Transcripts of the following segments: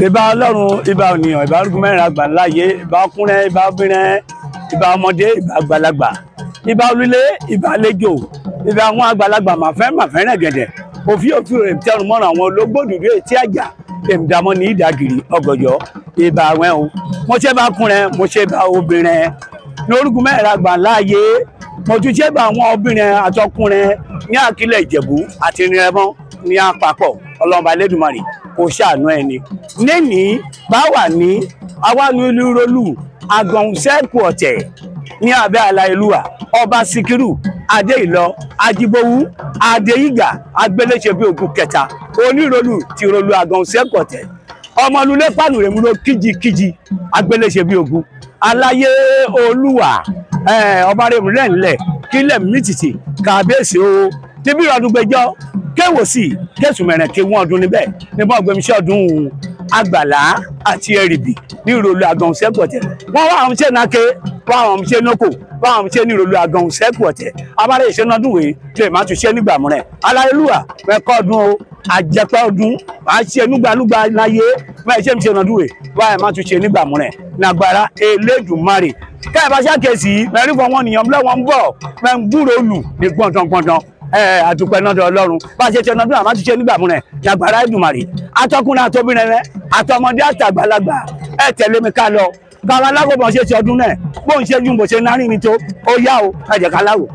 Ìbà Ọlọ́run, ìbà ènìyàn, ìbà arúgbó mẹ́rin àgbàláyé, ìbà ọkùnrin, ìbà obìnrin, ìbà ọmọdé, ìbà àgbàlagbà, ìbà olùlé, ìbà àlejò, ìbà àwọn àgbàlagbà màfẹ́ràn gẹ̀dẹ̀, òfin rẹ̀ tẹrù mọ́ra àwọn ológbòdùdú etí àjà, èmìdàmọ́ ní ìdàgìrì ọgọ̀jọ́, ìbà àwọn ẹ̀hún. Mo ṣe bá ọkùnrin, mo ṣe bá obìnrin, ní orúkọ mẹ́rin àgbàláyé, mo tún ṣe bá àwọn obìnrin àtọkùnrin ní àkílẹ̀ Ìjẹ̀bú àti Rẹ́mọ ní àpapọ̀ Ọlọ́run Elédùmarè kò ṣàánú ẹni. Níní bá wà ní awálúlúrólù Agọ̀húnṣẹ́kù ọ̀tẹ̀ ní abẹ́ Aláyélúwà Ọba Síkírù Adéìlọ Ajíbówú Adéyígà Agbéléṣebíògún kẹta onírólù ti rólù Agọ̀húnṣẹ́kù ọ̀tẹ̀ ọmọlúlé pàlùrèmúró kíjikíji Agbéléṣebíògún aláyé olúwa ọba rèmúlẹ̀ ńlẹ̀ kílẹ̀ mítìtì kàbíyèsí o tíbí ọdún gbẹjọ́ kéwò sí kẹsùn mẹ́rin kí wọ́n ọdún níbẹ̀ níbọn gbẹmíṣẹ́ ọdún àgbàlá àti ẹ̀rìbì ní ìrọ̀lú Agọ̀húnṣẹ́kù ọ̀tẹ̀ wọ́n wá àwọn iṣẹ́ náké wọ́n àwọn iṣẹ́ nókò wọ́n àwọn iṣẹ́ ní ìrọ̀lú Agọ̀húnṣẹ́kù ọ̀tẹ̀ abáré iṣẹ́ náà dùn wé lè má tún ṣe nígbà mọ́rẹ̀ Aláyélúwà mẹ́kọ́ ọdún o àjẹpẹ́ ọdún máa ṣe núgbàlúgbà láyé máa ṣe mi ṣe náà dùn wé wáyé má tún ṣe nígbà mọ́rẹ̀ nàgbára Elédùmarè káyọ̀ bá ṣàkẹ́sì mẹ́rin fún wọn nìyàn lọ́wọ́ ń bọ̀ mẹ́ ń gbúrò lù ní gbọ̀ntàn àdúpẹ́ náà Ọlọ́run bá ṣe ṣe ọdún àmá ti ṣe nígbà múnẹ̀ yàgbára Èdùmàrè atọ́kùnrin àtobìnrin rẹ àtọmọdé àtàgbàlagbà ẹ tẹ̀lé mi ká lọ káwọn alágbèbọn ṣe ṣe ọdún náà bó ń ṣe ju bó ṣe náírà ní tó ó yá o ẹ jẹ́ ká láwò.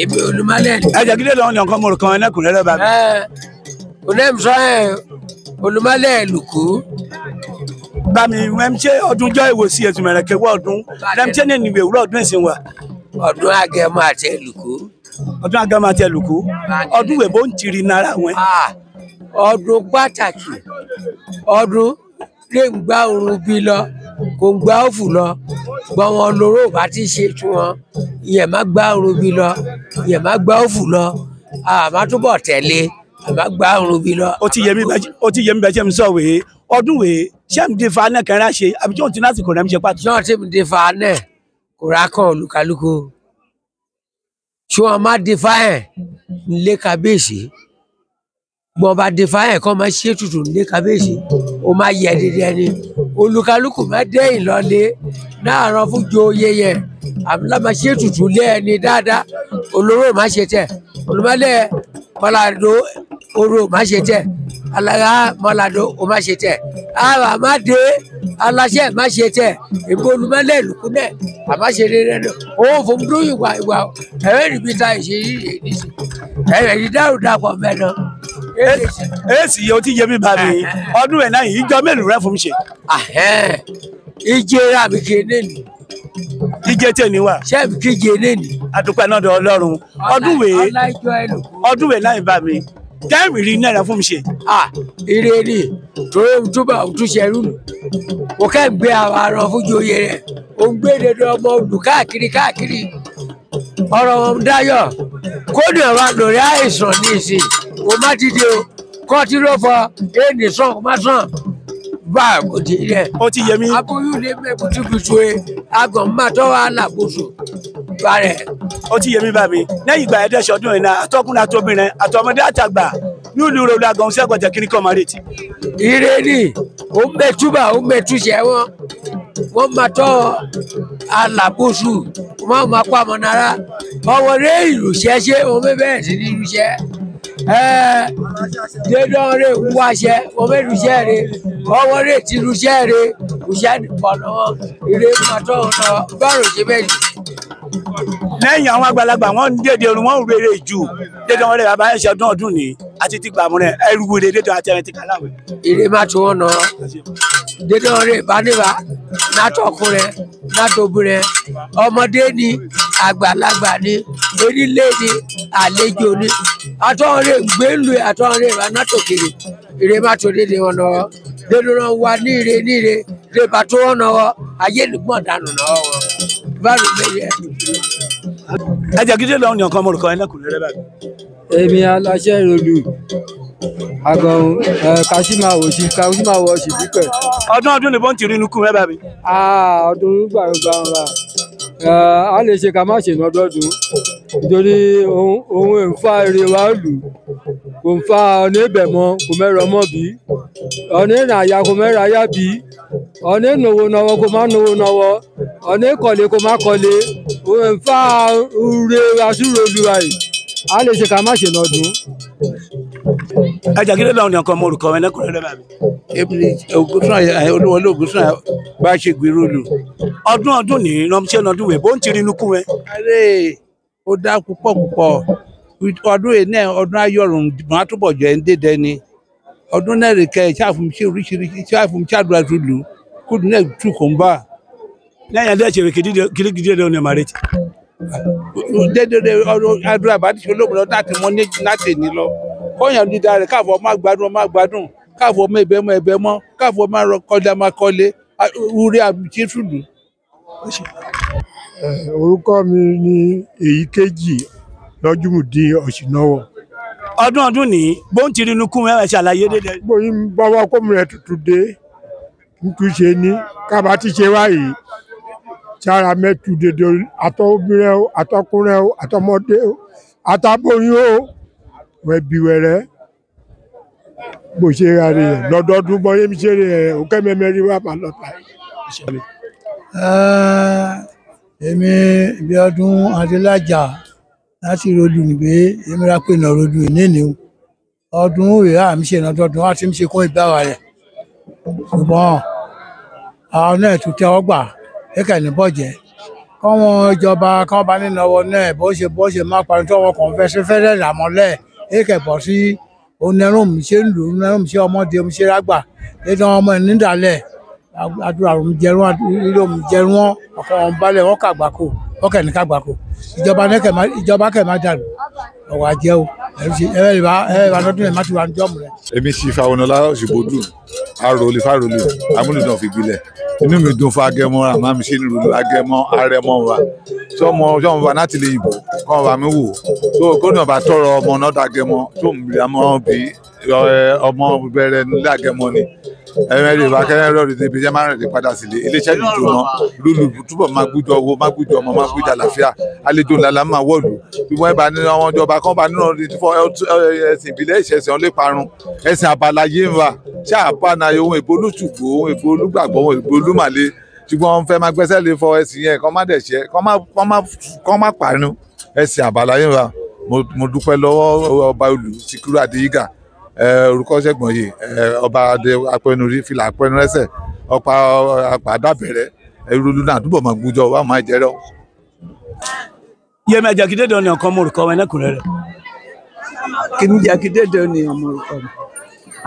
Ibi Olúmọlẹ̀. Ẹ jẹ́ kí lè lọ́wọ́ ní ọkàn mo rò kan ẹlẹ́kùnrẹ́rẹ́ bá mi. Onemsọ Olúmọlẹ̀ Lùkú. Bá mi wẹ́n ṣe ọdún jọ ìwòsí ètò mẹ̀rẹ̀kẹ́ wọ́ ọdún. Lẹ́m ṣe ní ìwé òwúrọ̀ ọdún ìsìn wa. Ọdún Agẹmọ àti Ẹlùkú. Ọdún Agẹmọ àti Ẹlùkú. Ọdún wèbó ń tiri nára wọn. Ọdún pàtàkì. Ọdún lè ń gbá orun bí lọ, kò ń gbá òfù lọ. Gbọ́n wọn lóró bá ti ṣe tún wọn. Ìyẹn má gbá orun bí lọ, ìyẹn má gbá òfù lọ. Àmọ́ túbọ̀ tẹ̀lé, àmọ́ gbá orun bí lọ. Ó ti yẹ mi bẹ ṣe mi sọ wèé. Ọdún wèé ṣé mi di fa náà kẹrin ṣe àbí tí òun ti láti kò rẹ̀ mi ṣe pàtó. Náà tí mi di fa náà kò rà kàn olúkálùkù. Ṣé wọn má di fa ẹ̀ nílé kábíyèsí? Gbọ́n bá di fa ẹ̀ kọ́ máa ṣe tutù nílé kábíyèsí. Ó máa yẹ dídí ẹni. Olúkálùkù má dẹ́yìn lọ́lé náà rán fún joyè yẹn. Àbúlá máa ṣe tutù lé ẹni dáadáa. Olóró má ṣe tẹ̀. Olúmọlẹ̀ Mọ́ládó oró má ṣe tẹ̀. Alága Mọ́ládó ó má ṣe tẹ̀. Àwa má dé aláṣẹ má ṣe tẹ̀. Èmi Olúmọlẹ̀ Lùkú náà àmá ṣe rere náà. Òun fún mi lóyún ìwà ẹ̀rẹ́ níbi ta ìṣèyí èdèsì. Ẹ̀rẹ́ ní dárò dàpọ̀ mẹ́ná. Èsì yìí ó ti yẹ mi bá mi. Ọdún ẹ̀ náà yìí ìjọ mélòó rẹ̀ fún mi ṣe. Ìjẹ ràbí kéde nì. Ìjẹ tèmi wà. Ṣẹ́ẹ̀bì kíje nìní. Adúpẹ́ náà dọ̀ Ọlọ́run. Ọdún wèé láì bá mi. Kẹ́rì rí náírà fún mi ṣe. Ire ni torí túbọ̀ túnṣe rúlù. Mo kẹ́ ń gbé àwọn aràn fún joyè rẹ̀. Ó ń gbé dandan ọmọ olù káàkiri. Ọ̀rọ̀ wọn dáyọ̀. Kódì ọ̀rọ̀ lórí àìsàn ní ìsìn. O má dìde o. Kọ́ tí ló fọ éèdì sàn kó má sàn. Bá kò tí rẹ̀. Ó ti yẹ mí. Aboyún lè mẹ́ kutukutu e. Agàn máa tọ́ wa làgbóso. Bá rẹ̀. Ó ti yẹ mí bá mi. Lẹ́yìn ìgbà ẹ̀dẹ́sẹ̀ ọdún yìí náà, atọ́kùnrin àtobìnrin àtọmọdé àtàgbà ní ìlú rẹ̀ àgàn sí ẹ̀kọ́ tẹ̀kíní kan máa retí. Ire ni ó mẹ́túbà ó mẹ́túṣẹ́ wọn. Wọ́n máa tọ́ alàgbóso. Wọ́n máa pa àmọ́ nára. Ọwọ́ rẹ̀ ìrùṣẹ́ ṣé wọ́n bẹ̀rẹ̀ sí ní ìrùṣẹ́. Dédán rẹ̀ ń wáṣẹ́ wọ́n bẹ̀rẹ̀ ìrùṣẹ́ rẹ̀. Ọwọ́ rẹ̀ ti ìrùṣẹ́ rẹ̀. Ìrùṣẹ́ nìkan lọ́wọ́. Ire máa tọ́ ọ̀nà bárò ṣe bẹ́ẹ̀ ni. Lẹ́yìn àwọn àgbàlagbà wọn ń dédé orun wọn ń rere jù dédé wọn rẹ̀ bàbá ẹ̀ṣẹ̀ ọdún ní àti ti gbàmú rẹ̀ ẹrù wèrè dédé àti ẹ̀rẹ̀ ti kàláwẹ̀. Ire máa tó ọ̀nà dédé rẹ̀ bá níbà látọkùnrin látobìnrin ọmọdé ni àgbàlagbà ni onílé ni àlejò ni àtọ́rẹ̀ gbẹ́lú àtọ́rẹ̀ ìbánátòkèrè. Ire máa tó dédé wọn lọ dédé wọn wá ní ire lè bá tó wọn náà ayé nìgbọ̀n dànù náà wọn. Báwo méjì ẹ. Ẹ jẹ́ kí lè lọ́wọ́ ní ọkàn mo rò kan ẹlẹ́kùnrẹ́rẹ́ bá mi. Èmi aláṣẹ ìròlù àgàn kásímáwò sí pípẹ́. Ọdún ni bó ń tiri inú kú rẹ bá mi. Ọdún gbàgbà ńlá a lè ṣe ká má ṣe lọ́dọọdún nítorí ohun ìfà èrè wa lù kò ń fa ọ̀nà ìbẹ̀ mọ́ kò mẹ́rọ mọ́ bí ọ̀nà ìrìnàyà kò mẹ́rọ ayá bí ọ̀nà ìnáwó náwó kò má náwó náwó ọ̀nà ìkọ̀lé kò má kọ̀lé ohun ìfà ure asúròlù àyè a lè ṣe ká má ṣe lọ́dún. Ẹ jẹ́ kí lè lọ́wọ́ ní ọkàn mo rò kan ẹlẹ́kùnrẹ́rẹ́ bá mi. Olúwọlé Ògúnsànyà bá ṣe gbèrú lù. Ọdún ní rọmṣẹ́ ọdún wẹ̀ bó ń tiri inú kú rẹ. Ó dá púpọ̀ ọdún yìí náà ọdún ayọ̀rùn máa túbọ̀ jẹ́ ń dédé ni ọdún náà rè kẹ́ ẹ̀ ṣáàfùm ṣe oríṣiríṣi ṣáàfùm ṣáàdúrà tó lù kúdù náà tù kò ń bá. lẹ́yìn adé ṣe kìlíkìdí ẹ̀dọ́ ni ọmọdé ti. dédé ọdún àdúrà bá ti ṣe olóògùn lọ́dún àti mọ́ láti ní lọ kọ́yàn dídá rẹ̀ káàfọ̀ ọmọ àgbàdùn káàfọ̀ ọmọ ẹ̀bẹ̀ mọ́ káàfọ̀ ọmọ kọjá máa kọ́lé wúrí àbíjí ṣùdù. Orúkọ mi ni Èyíkéjì Lọ́júmùdín Ọ̀ṣìnáwọ̀. ọdún ní bó ń tiri inú kún ẹ ṣàlàyé dédé. Bóyá bọ́wọ́ kómìnà tuntun dé tuntun ṣe ní kábà ti ṣe wáyé sára mẹ́tù dédé àtọ́bìnrin o àtọkùnrin o àtọmọdé o àtàbóyún o wẹ̀bí wẹ̀rẹ́ bó ṣe ra rẹ̀ lọ́dọọdún bọ́ yémi ṣe rẹ̀ òkè mẹ́mẹ́rin wà máa lọ́ta. Èmi Bíọ́dún Adélájà láti Rodu nìgbé èmi ra pé nà Rodu ìníní ọdún ìyá mi ṣe ìnàdọ́dún wá tí ń ṣe kún ìgbára rẹ̀ ṣùgbọ́n àwọn náà tún tẹ́wọ́ gbà ẹ̀kẹ́ ní bọ́jẹ́ kọ́wọn ìjọba kọ́ bá nínú ọwọ́ náà bó ṣe má parí tọ́wọ́ kan fẹ́rẹ́ ràmọ́lẹ̀ ẹ̀kẹ́ bọ̀ sí onírùn mi ṣe ń lò onírùn mi ṣe ọmọdé mi ṣe rágbà lẹ́dọ̀ ọmọ ẹ̀ nídàálẹ̀ àdúrà mi jẹrún ìlú mi jẹrún ọkọ wọn balẹ̀ wọn kàgbákò wọn kẹ̀ ní kàgbákò ìjọba kẹ̀ má dàrú ọ̀wà jẹ́ o ẹ̀rẹ́ ìbá lọ́dún ẹ̀ má ti wà ní jọ́ọ̀mù rẹ̀. Èmi sì Fáwọnọlá Òṣìbòdù àròlé fáròlé amúlùdàn fìgbìlẹ̀ inú mi dùn fún Agẹmọ àmọ́ mi ṣe ní rúlu Agẹmọ Arẹmọ wa sọmọ wa láti lè yìnbọn kọ́ wa mi wò tó gómìnà bá tọrọ ọmọ náà dàgẹmọ tó ń bí ọmọ bẹ̀rẹ̀ nílẹ̀ Agẹmọ ni ẹ̀rẹ́ ìbá kẹ́rẹ́ rẹ̀ rẹ̀ ibi jẹ́ máa rìn padà sílé iléeṣẹ́ ìdùnnà lulu túbọ̀ máa gbújọ owó máa gbújọ ọmọ máa gbújọ àlàáfíà àlejò ńlá máa wọ̀lú bí wọ́n bá ní àwọn ìjọba kan bá nínú ẹ̀sìn ìbílẹ̀ ìṣẹ̀sìn ọ̀lẹ́ parun ẹ̀sìn àbáláyé ń wà ṣáàpá náà ohun èbó olùtùgbò ohun èbó olùgbàgbọ́ ohun èbó olùmàlè ṣùgbọ́n wọ́n fẹ́ máa gbẹ́sẹ̀ lé fọ ẹ̀sìn yẹn kọ́ má dẹ̀ṣẹ́ kọ́ má parun ẹ̀sìn àbáláyé ń wà mo dúpẹ́ lọ́wọ́ ọba olù Síkírù Adéyígà orúkọ ṣẹ̀gbọ́n yìí ọba adé apẹnurí fìlà apẹnurẹsẹ ọpa àpàdàbẹrẹ ẹrúlú náà túbọ̀ máa gbújọ wà máa jẹrẹ. Yẹmi Àjàkídédé ni ọkọ mórúkọ wọn ẹnẹkùnrin rẹ. Kìmí Àjàkídédé ni ọmọ orúkọ mi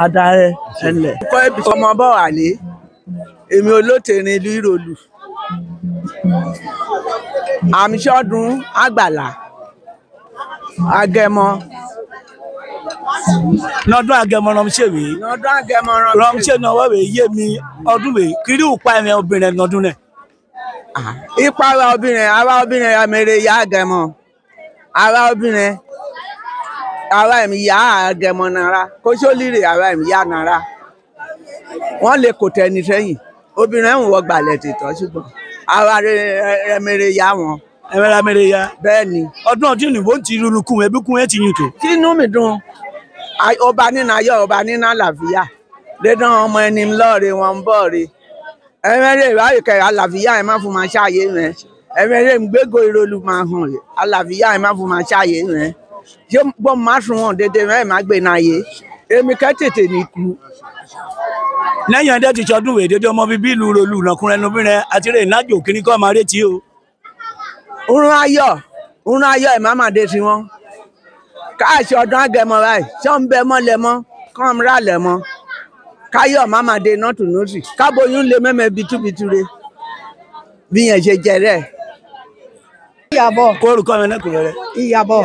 adarẹ ẹnlẹ. Kọ́ ibi ọmọ bọ̀ wà lé èmi olótèrin ìlú Ìròlù àmì ṣọ́dún Àgbàlá Agẹmọ. N'ọdún Agẹmọ rọmṣẹwé rọmṣẹ náà wẹwẹ yé mi ọdún wẹ kiri ìpa ẹmẹ obìnrin n'ọdún náà. Ipa ara obìnrin amèrè ya Agẹmọ ara obìnrin ara ẹ̀mí ya Agẹmọ nara kóṣólìrè ara ẹ̀mí ya nara wọ́n lè kò tẹni sẹ́yìn obìnrin ń wọ gbalẹ̀ tètò ṣùgbọ́n ara ẹmẹrẹ ya wọn. ẹmẹrẹ ya. Bẹ́ẹ̀ ni. ọdún ni wọ́n ti rúru kún ẹbí kún ẹ ti yìn tó. Tínú mi dùn ọba nínú ayọ̀ ọba nínú àlàáfíà dédán ọmọ ẹni lọ́ọ̀rẹ́ wọn ń bọ̀ rè ẹmẹrẹ ìwádìí àlàáfíà ẹ má fún ma ṣáàyè rẹ ẹmẹrẹ gbégo Ìròlù máa hàn rè àlàáfíà ẹ má fún ma ṣáàyè rẹ ṣé bọ́ má sùn wọn dédé mẹ́rin má gbé náà yé èmi kẹ́ tètè ní kú. lẹ́yìn ẹ̀dẹ́ ti ṣọdún wèé dédé ọmọ bíbí ìlú Ìròlù nàkúnrẹ́ nubìnrin àti rẹ̀ ìnájò kíní kọ́ máa rétí o. Urun ayọ̀ ẹ̀ má má dé sí wọn káàṣì ọdún Agẹmọ báyìí ṣé ń bẹ mọ́ lẹ́mọ́ kán rà lẹ́mọ́ káyọ̀ má má dé nọ́ọ̀tù nọ́ọ̀tì káboyún lé mẹ́mẹ́ bitúbiture bí yẹn ṣe jẹ rẹ̀. Ìyàbọ̀. Kórúkọ mi lẹ́kùnrin rẹ̀. Ìyàbọ̀.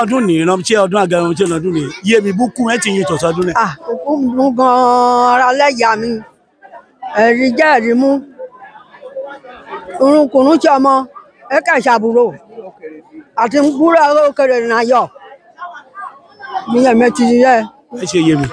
ọdún ní ìrànṣẹ́ ọdún Agẹmọ ṣe lọ́dún ní yémi búkún ẹ ti yin tọ̀sọ́dún náà. Òkú mú gan-an ara lẹ́yà mi ẹ̀rí jẹ́ ẹ̀rí mú orúnkùnrin tí ọmọ ẹ̀ka ìṣàbúrò àti gbúrò òkèrè náyọ̀ ní ẹ̀mẹ́tì yẹ. ẹ ṣe yémi.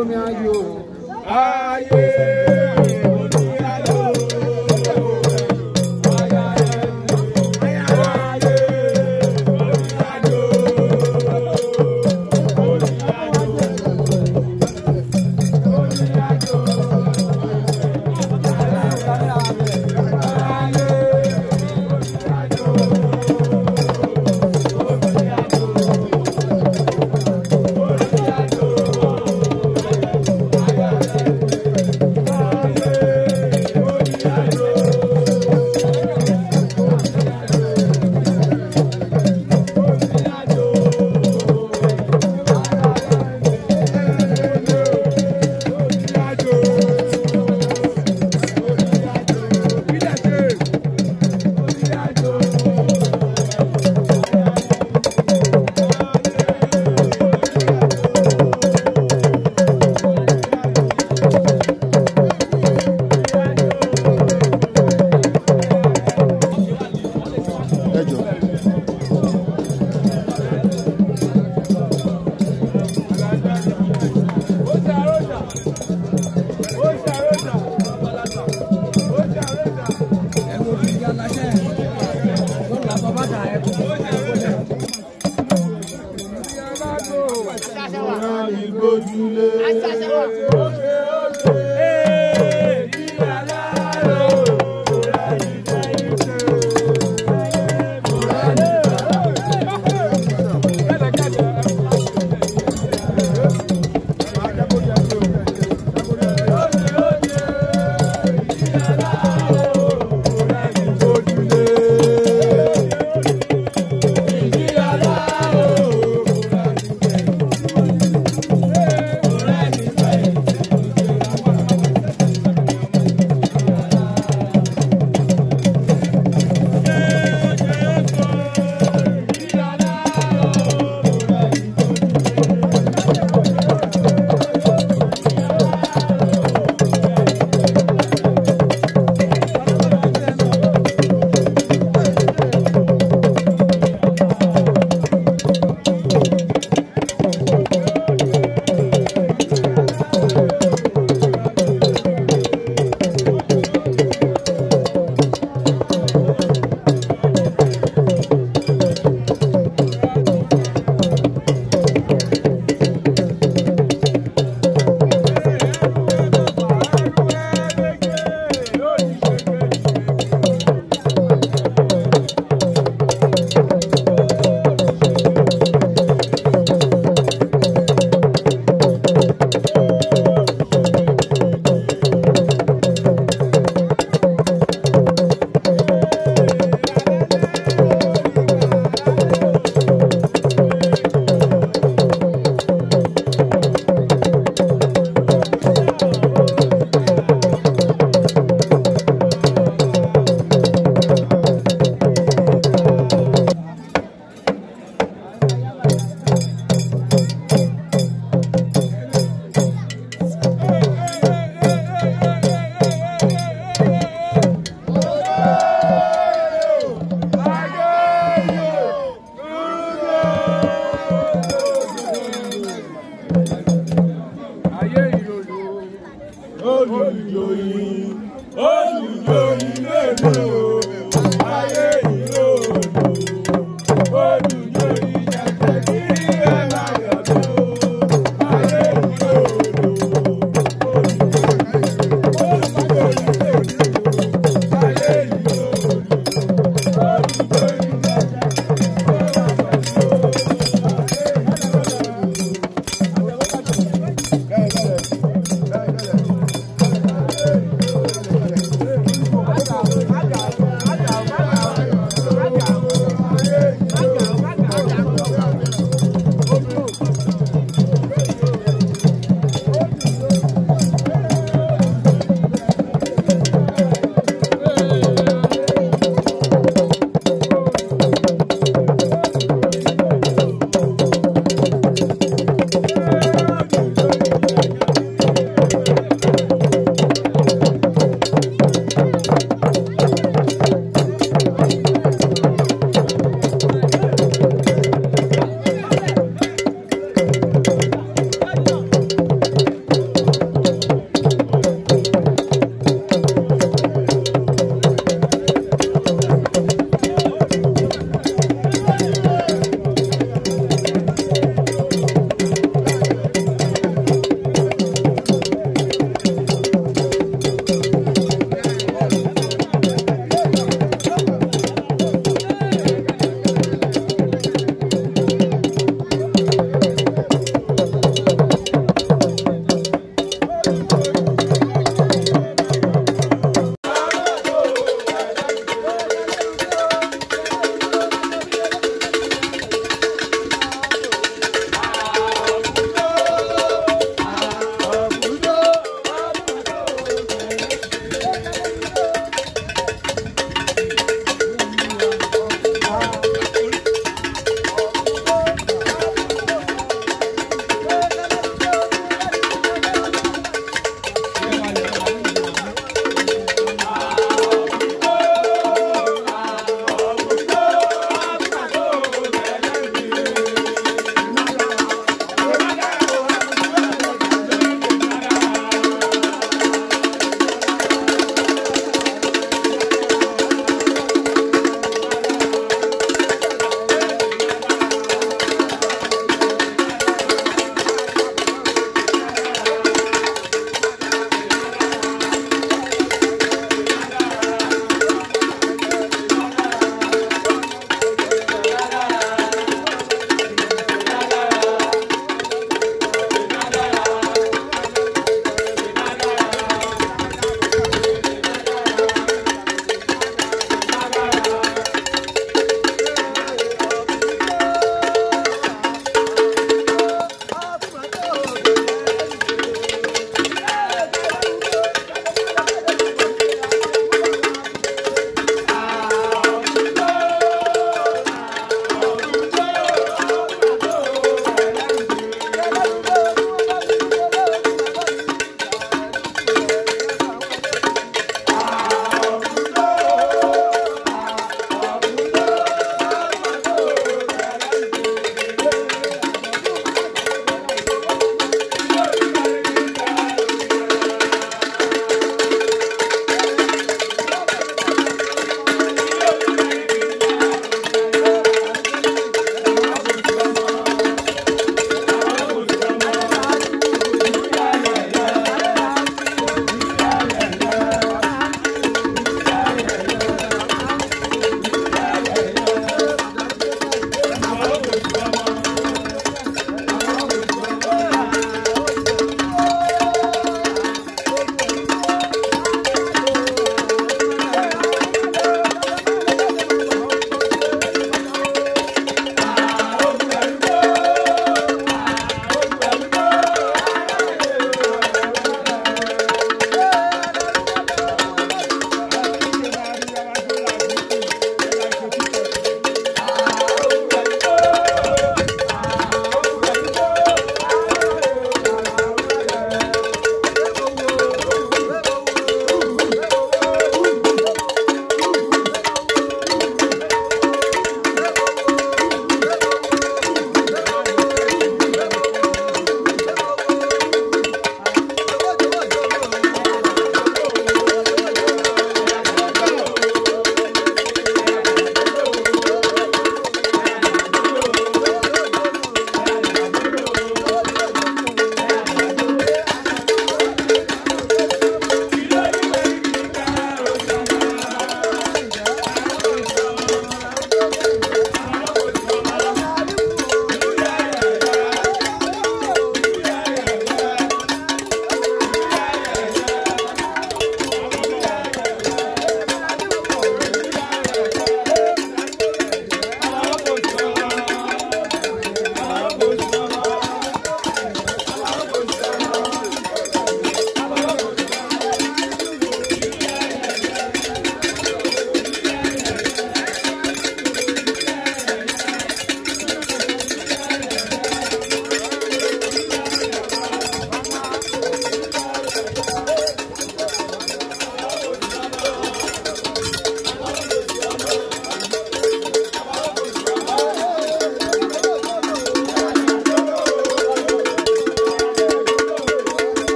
omi ayò ayé.